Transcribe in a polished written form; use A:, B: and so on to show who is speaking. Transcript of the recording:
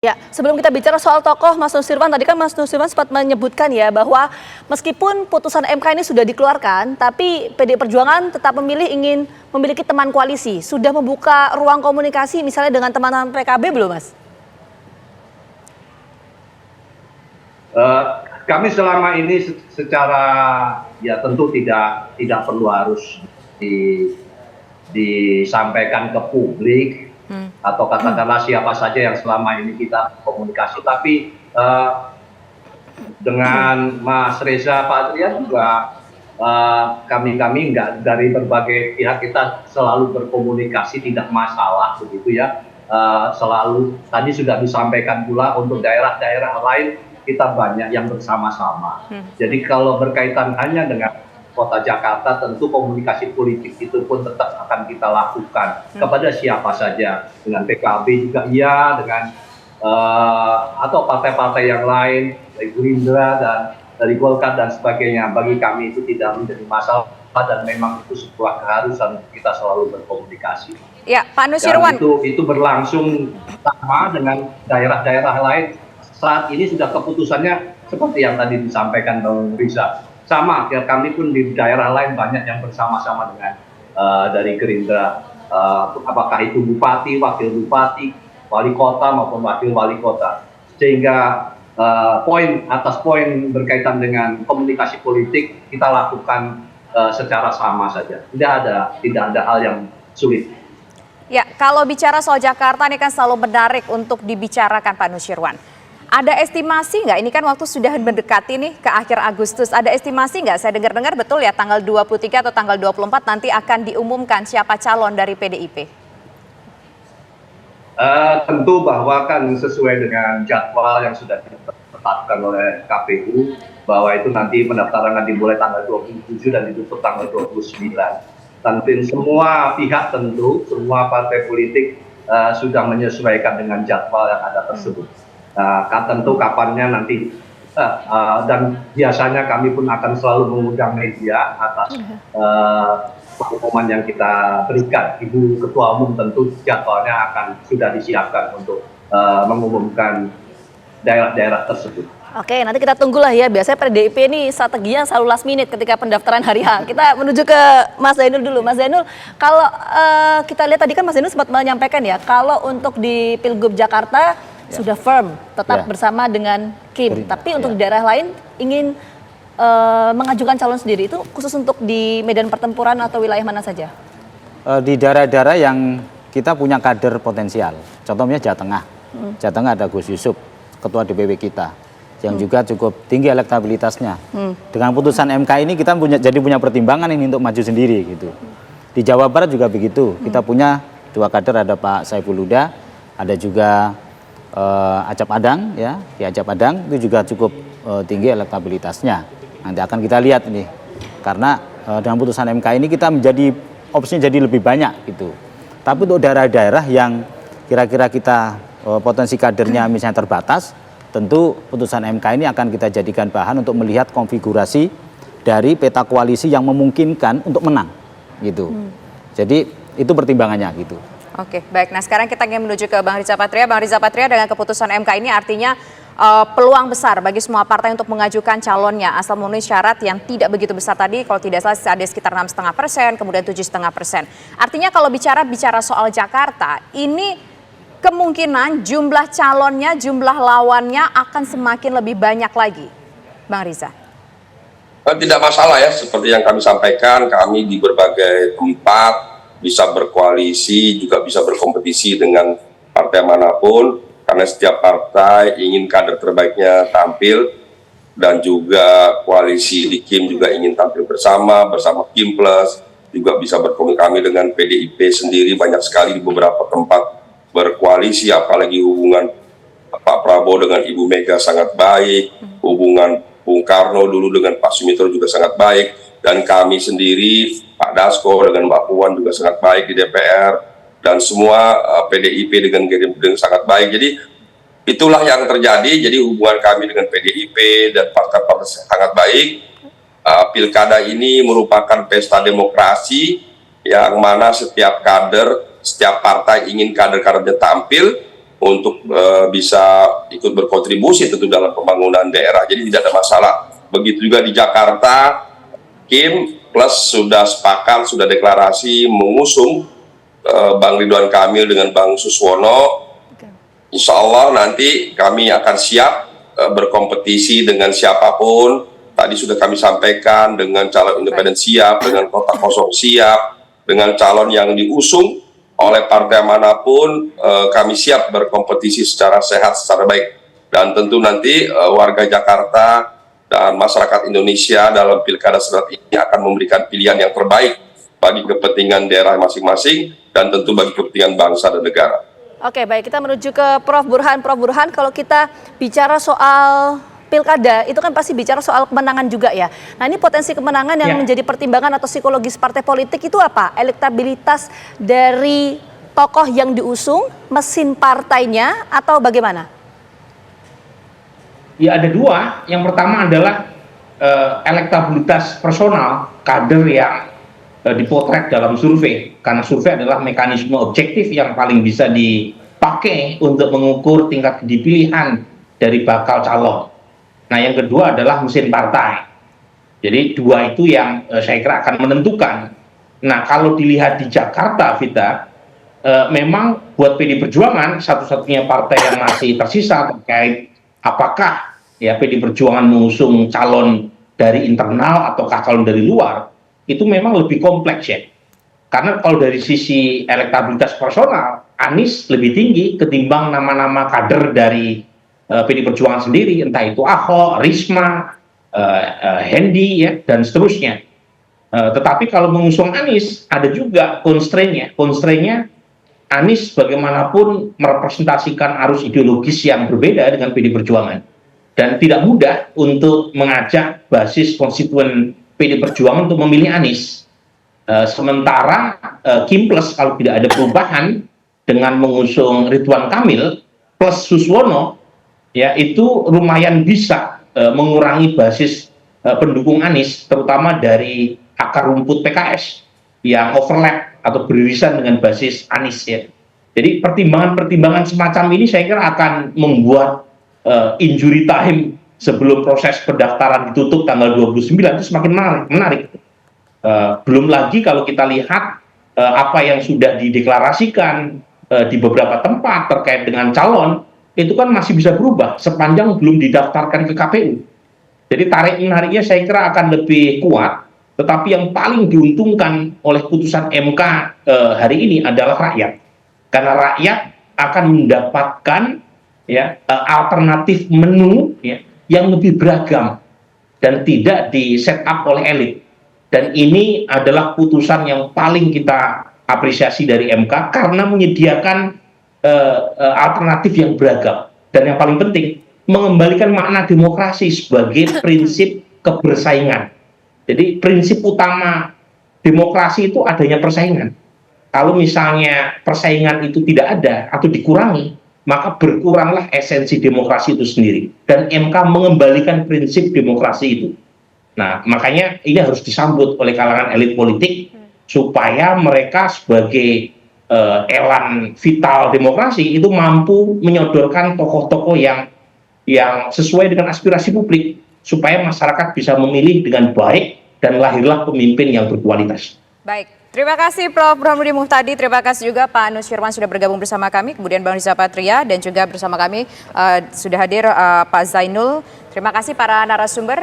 A: Ya, sebelum kita bicara soal tokoh Mas Nusirwan, tadi kan Mas Nusirwan sempat menyebutkan ya bahwa meskipun putusan MK ini sudah dikeluarkan, tapi PDI Perjuangan tetap ingin memiliki teman koalisi. Sudah membuka ruang komunikasi misalnya dengan teman-teman PKB belum, Mas?
B: Kami selama ini secara ya tentu tidak perlu harus disampaikan ke publik atau katakanlah siapa saja yang selama ini kita komunikasi, tapi dengan Mas Reza Patria juga kami nggak, dari berbagai pihak kita selalu berkomunikasi, tidak masalah begitu ya. Selalu tadi sudah disampaikan pula untuk daerah-daerah lain kita banyak yang bersama-sama. Jadi kalau berkaitan hanya dengan Kota Jakarta, tentu komunikasi politik itu pun tetap akan kita lakukan kepada siapa saja, dengan PKB juga iya, dengan atau partai-partai yang lain, dari Gerindra dan dari Golkar dan sebagainya. Bagi kami itu tidak menjadi masalah dan memang itu sebuah keharusan kita selalu berkomunikasi.
A: Ya, Pak Nusirwan.
B: Dan itu berlangsung sama dengan daerah-daerah lain. Saat ini sudah keputusannya seperti yang tadi disampaikan Bang Riza. Sama, ya kami pun di daerah lain banyak yang bersama-sama dengan dari Gerindra. Apakah itu bupati, wakil bupati, wali kota maupun wakil wali kota. Sehingga poin atas poin berkaitan dengan komunikasi politik kita lakukan secara sama saja. Tidak ada hal yang sulit.
A: Ya, kalau bicara soal Jakarta ini kan selalu menarik untuk dibicarakan Pak Nusirwan. Ada estimasi nggak? Ini kan waktu sudah mendekati nih ke akhir Agustus. Ada estimasi nggak? Saya dengar-dengar betul ya tanggal 23 atau tanggal 24 nanti akan diumumkan siapa calon dari PDIP.
B: Tentu bahwa kan sesuai dengan jadwal yang sudah ditetapkan oleh KPU, bahwa itu nanti pendaftaran akan dimulai tanggal 27 dan ditutup tanggal 29. Tentu semua pihak, semua partai politik sudah menyesuaikan dengan jadwal yang ada tersebut. Tentu kapannya nanti dan biasanya kami pun akan selalu mengundang media atas pengumuman yang kita berikan. Ibu Ketua Umum tentu jadwalnya akan sudah disiapkan untuk mengumumkan daerah-daerah tersebut.
A: Oke, nanti kita tunggulah ya. Biasanya PDIP ini strateginya selalu last minute ketika pendaftaran hari H. Kita menuju ke Mas Zainul dulu. Mas Zainul, kalau kita lihat tadi kan Mas Zainul sempat menyampaikan ya, kalau untuk di Pilgub Jakarta sudah firm, tetap bersama dengan Kim. Tapi untuk di daerah lain ingin mengajukan calon sendiri, itu khusus untuk di medan pertempuran atau wilayah mana saja?
C: Di daerah-daerah yang kita punya kader potensial. Contohnya Jawa Tengah. Jawa Tengah ada Gus Yusuf, ketua DPW kita, yang juga cukup tinggi elektabilitasnya. Dengan putusan MK ini kita punya pertimbangan ini untuk maju sendiri gitu. Di Jawa Barat juga begitu. Kita punya dua kader, ada Pak Saiful Huda, ada juga Acap Adang, ya, di Acap Adang itu juga cukup tinggi elektabilitasnya. Nanti akan kita lihat ini, karena dengan putusan MK ini kita menjadi opsinya jadi lebih banyak gitu. Tapi untuk daerah-daerah yang kira-kira kita potensi kadernya misalnya terbatas, tentu putusan MK ini akan kita jadikan bahan untuk melihat konfigurasi dari peta koalisi yang memungkinkan untuk menang, gitu. Jadi itu pertimbangannya gitu.
A: Oke, baik. Nah sekarang kita ingin menuju ke Bang Riza Patria. Bang Riza Patria, dengan keputusan MK ini artinya peluang besar bagi semua partai untuk mengajukan calonnya asal memenuhi syarat yang tidak begitu besar tadi. Kalau tidak salah ada sekitar 6,5%, kemudian 7,5%. Artinya kalau bicara soal Jakarta, ini kemungkinan jumlah calonnya, jumlah lawannya akan semakin lebih banyak lagi, Bang Riza.
D: Tidak masalah ya, seperti yang kami sampaikan, kami di berbagai tempat bisa berkoalisi, juga bisa berkompetisi dengan partai manapun, karena setiap partai ingin kader terbaiknya tampil, dan juga koalisi di Kim juga ingin tampil bersama Kim Plus, juga bisa berkomunikasi dengan PDIP sendiri, banyak sekali di beberapa tempat berkoalisi, apalagi hubungan Pak Prabowo dengan Ibu Mega sangat baik, hubungan Bung Karno dulu dengan Pak Sumitro juga sangat baik, dan kami sendiri, Pak Dasko dengan Mbak Puan juga sangat baik di DPR, dan semua PDIP dengan Gerindra sangat baik. Jadi itulah yang terjadi. Jadi hubungan kami dengan PDIP dan partai-partai sangat baik. Pilkada ini merupakan pesta demokrasi yang mana setiap kader, setiap partai ingin kader-kadernya tampil, untuk bisa ikut berkontribusi tentu dalam pembangunan daerah. Jadi tidak ada masalah. Begitu juga di Jakarta, Kim Plus sudah sepakat, sudah deklarasi mengusung Bang Ridwan Kamil dengan Bang Suswono. Insya Allah nanti kami akan siap berkompetisi dengan siapapun. Tadi sudah kami sampaikan dengan calon independen siap, dengan kota kosong siap, dengan calon yang diusung oleh partai manapun, kami siap berkompetisi secara sehat, secara baik. Dan tentu nanti warga Jakarta dan masyarakat Indonesia dalam pilkada serentak ini akan memberikan pilihan yang terbaik bagi kepentingan daerah masing-masing dan tentu bagi kepentingan bangsa dan negara.
A: Oke, baik, kita menuju ke Prof. Burhan. Prof. Burhan, kalau kita bicara soal pilkada, itu kan pasti bicara soal kemenangan juga ya. Nah, ini potensi kemenangan yang menjadi pertimbangan atau psikologis partai politik itu apa? Elektabilitas dari tokoh yang diusung, mesin partainya, atau bagaimana?
E: Ya, ada dua. Yang pertama adalah elektabilitas personal kader yang dipotret dalam survei. Karena survei adalah mekanisme objektif yang paling bisa dipakai untuk mengukur tingkat kedipilihan dari bakal calon. Nah, yang kedua adalah mesin partai. Jadi dua itu yang saya kira akan menentukan. Nah, kalau dilihat di Jakarta, Vita, memang buat PD Perjuangan satu-satunya partai yang masih tersisa terkait apakah ya PD Perjuangan mengusung calon dari internal ataukah calon dari luar, itu memang lebih kompleks ya. Karena kalau dari sisi elektabilitas personal, Anies lebih tinggi ketimbang nama-nama kader dari PD Perjuangan sendiri, entah itu Ahok, Risma, Hendi ya, dan seterusnya. Tetapi kalau mengusung Anies, ada juga constraint-nya. Constraint-nya, Anies bagaimanapun merepresentasikan arus ideologis yang berbeda dengan PD Perjuangan. Dan tidak mudah untuk mengajak basis konstituen PD Perjuangan untuk memilih Anies. Sementara Kim Plus, kalau tidak ada perubahan, dengan mengusung Ridwan Kamil plus Suswono, ya itu lumayan bisa mengurangi basis pendukung Anies, terutama dari akar rumput PKS yang overlap atau beririsan dengan basis Anies ya. Jadi pertimbangan-pertimbangan semacam ini saya kira akan membuat injury time sebelum proses pendaftaran ditutup tanggal 29 itu semakin menarik. Belum lagi kalau kita lihat apa yang sudah dideklarasikan di beberapa tempat terkait dengan calon, itu kan masih bisa berubah sepanjang belum didaftarkan ke KPU. Jadi tarik-menariknya saya kira akan lebih kuat, tetapi yang paling diuntungkan oleh putusan MK hari ini adalah rakyat. Karena rakyat akan mendapatkan ya alternatif menu ya, yang lebih beragam dan tidak di set up oleh elit. Dan ini adalah putusan yang paling kita apresiasi dari MK karena menyediakan alternatif yang beragam, dan yang paling penting mengembalikan makna demokrasi sebagai prinsip kebersaingan. Jadi prinsip utama demokrasi itu adanya persaingan. Kalau misalnya persaingan itu tidak ada atau dikurangi, maka berkuranglah esensi demokrasi itu sendiri, dan MK mengembalikan prinsip demokrasi itu. Nah, makanya ini harus disambut oleh kalangan elit politik supaya mereka sebagai elan vital demokrasi itu mampu menyodorkan tokoh-tokoh yang sesuai dengan aspirasi publik supaya masyarakat bisa memilih dengan baik dan lahirlah pemimpin yang berkualitas.
A: Baik, terima kasih Prof. Burhanuddin Muhtadi, terima kasih juga Pak Nusirwan sudah bergabung bersama kami, kemudian Bang Riza Patria, dan juga bersama kami sudah hadir Pak Zainul. Terima kasih para narasumber.